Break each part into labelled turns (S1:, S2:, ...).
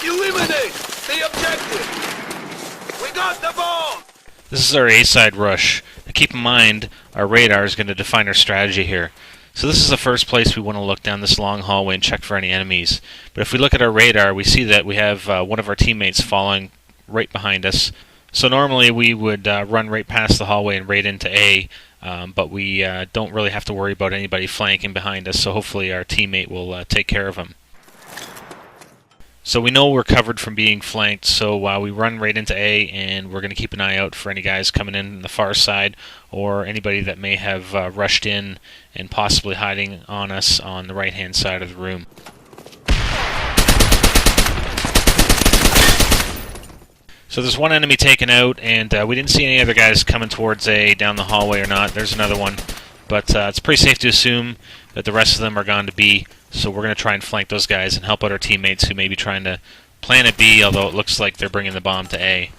S1: Eliminate the objective! We got the bomb!
S2: This is our A-side rush. Now keep in mind, our radar is going to define our strategy here. So this is the first place we want to look down this long hallway and check for any enemies. But if we look at our radar, we see that we have one of our teammates following right behind us. So normally we would run right past the hallway and right into A, but we don't really have to worry about anybody flanking behind us, so hopefully our teammate will take care of him. So we know we're covered from being flanked, so we run right into A, and we're going to keep an eye out for any guys coming in on the far side, or anybody that may have rushed in and possibly hiding on us on the right-hand side of the room. So there's one enemy taken out, and we didn't see any other guys coming towards A down the hallway or not. There's another one, but it's pretty safe to assume that the rest of them are gone to B. So we're going to try and flank those guys and help out our teammates who may be trying to plan at B, although it looks like they're bringing the bomb to A.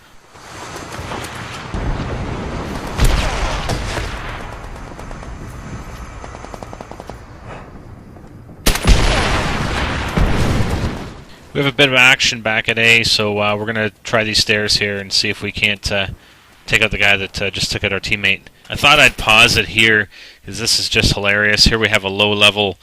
S2: We have a bit of action back at A, so we're going to try these stairs here and see if we can't take out the guy that just took out our teammate. I thought I'd pause it here because this is just hilarious. Here we have a low-level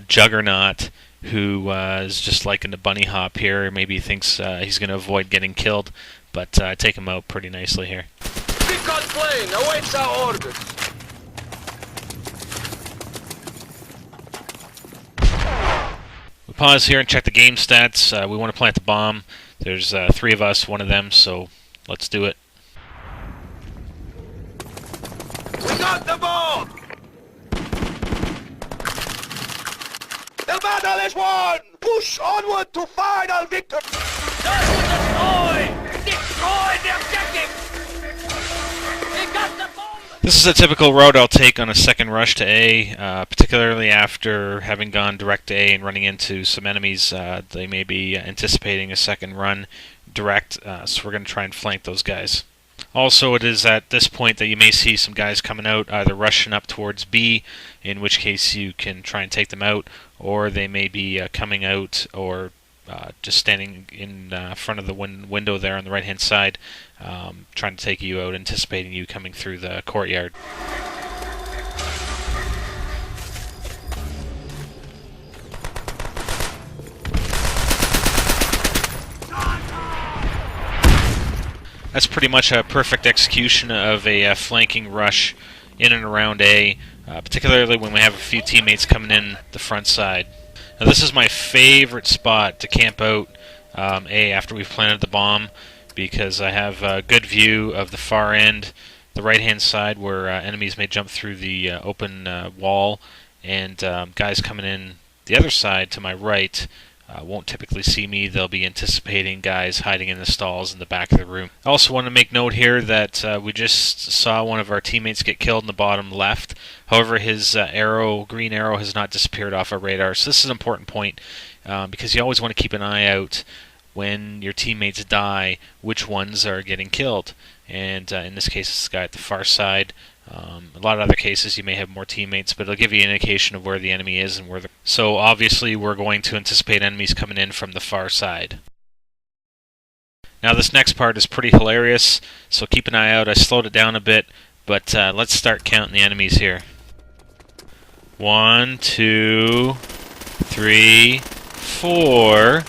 S2: juggernaut who is just liking to bunny hop here. Maybe he thinks he's going to avoid getting killed, but I take him out pretty nicely here.
S1: Recon plane awaits our orders.
S2: We pause here and check the game stats. We want to plant the bomb. There's 3 of us, one of them, so let's do it.
S1: We got the bomb! The battle is won! Push onward to final victory! Search and destroy! Destroy the objective! We got the bomb!
S2: This is a typical route I'll take on a second rush to A, particularly after having gone direct to A and running into some enemies. They may be anticipating a second run direct, so we're going to try and flank those guys. Also, it is at this point that you may see some guys coming out, either rushing up towards B, in which case you can try and take them out, or they may be coming out or just standing in front of the window there on the right-hand side, trying to take you out, anticipating you coming through the courtyard. That's pretty much a perfect execution of a flanking rush in and around A, particularly when we have a few teammates coming in the front side. Now this is my favorite spot to camp out A after we've planted the bomb, because I have a good view of the far end, the right-hand side where enemies may jump through the open wall, and guys coming in the other side to my right won't typically see me. They'll be anticipating guys hiding in the stalls in the back of the room. I also want to make note here that we just saw one of our teammates get killed in the bottom left. However, his green arrow has not disappeared off our radar. So this is an important point because you always want to keep an eye out when your teammates die, which ones are getting killed. And in this case, this guy at the far side. A lot of other cases you may have more teammates, but it'll give you an indication of where the enemy is and where the... So obviously we're going to anticipate enemies coming in from the far side. Now this next part is pretty hilarious, so keep an eye out. I slowed it down a bit, but let's start counting the enemies here. 1, 2, 3, 4.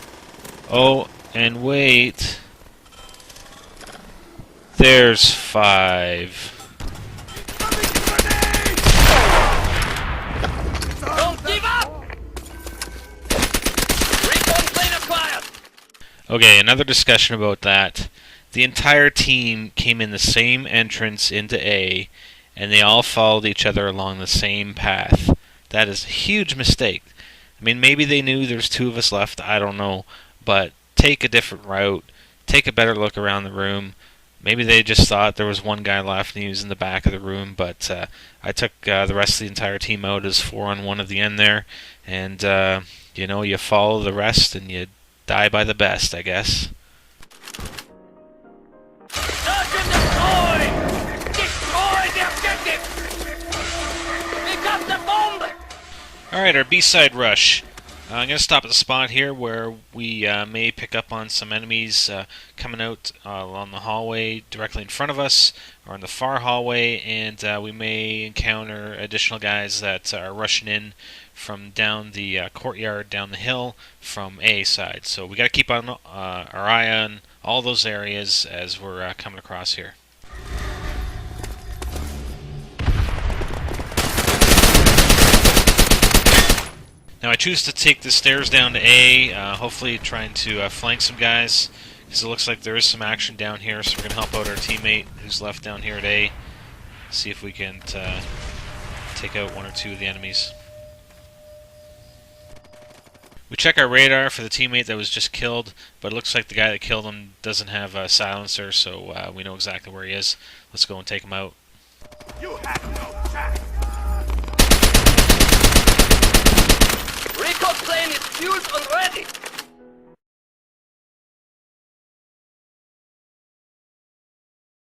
S2: Oh, and wait. There's 5. Okay, another discussion about that. The entire team came in the same entrance into A, and they all followed each other along the same path. That is a huge mistake. I mean, maybe they knew there's 2 of us left, I don't know, but take a different route, take a better look around the room. Maybe they just thought there was one guy left and he was in the back of the room, but I took the rest of the entire team out as 4-on-1 at the end there, and you know, you follow the rest and you die by the best, I guess.
S1: Search and destroy! Destroy the objective! We got the bomb!
S2: Alright, our B-side rush. I'm going to stop at the spot here where we may pick up on some enemies coming out along the hallway directly in front of us, or in the far hallway, and we may encounter additional guys that are rushing in from down the courtyard, down the hill, from A side. So we got to keep on our eye on all those areas as we're coming across here. Now I choose to take the stairs down to A, hopefully trying to flank some guys, because it looks like there is some action down here, so we're going to help out our teammate who's left down here at A, see if we can take out one or two of the enemies. We check our radar for the teammate that was just killed, but it looks like the guy that killed him doesn't have a silencer, so we know exactly where he is. Let's go and take him out.
S1: You have no chance. Recon plane is fueled and ready.